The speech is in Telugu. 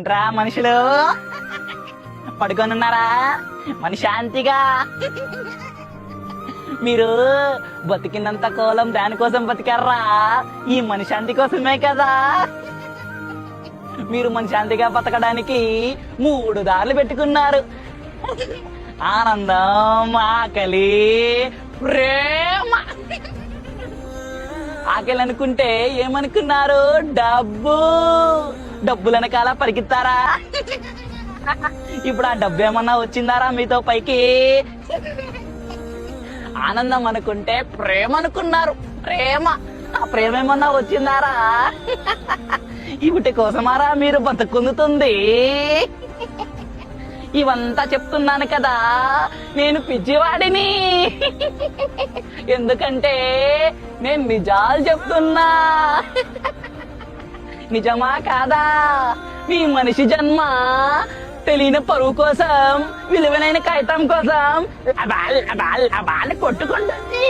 ఏంట్రా మనుషులు పడుకొనున్నారా మన శాంతిగా? మీరు బతికినంత కాలం దానికోసం బతికారా? ఈ మనశాంతి కోసమే కదా. మీరు మనశాంతిగా బతకడానికి 3 దారులు పెట్టుకున్నారు: ఆనందం, ఆకలి, ప్రేమ. ఆకలి అనుకుంటే ఏమనుకున్నారు? డబ్బులు వెనకాల పరిగెత్తారా? ఇప్పుడు ఆ డబ్బు ఏమన్నా వచ్చిందారా మీతో పైకి? ఆనందం అనుకుంటే ప్రేమ అనుకున్నారు. ఆ ప్రేమ ఏమన్నా వచ్చిందారా? ఇవిటి కోసమారా మీరు బతుకుందుతుంది? ఇవంతా చెప్తున్నాను కదా, నేను పిచ్చివాడిని. ఎందుకంటే నేను నిజాలు చెప్తున్నా. నిజమా కాదా? మీ మనిషి జన్మ తెలియని పరువు కోసం, విలువైన కాగితం కోసం అబాల్ కొట్టుకుంటుంది.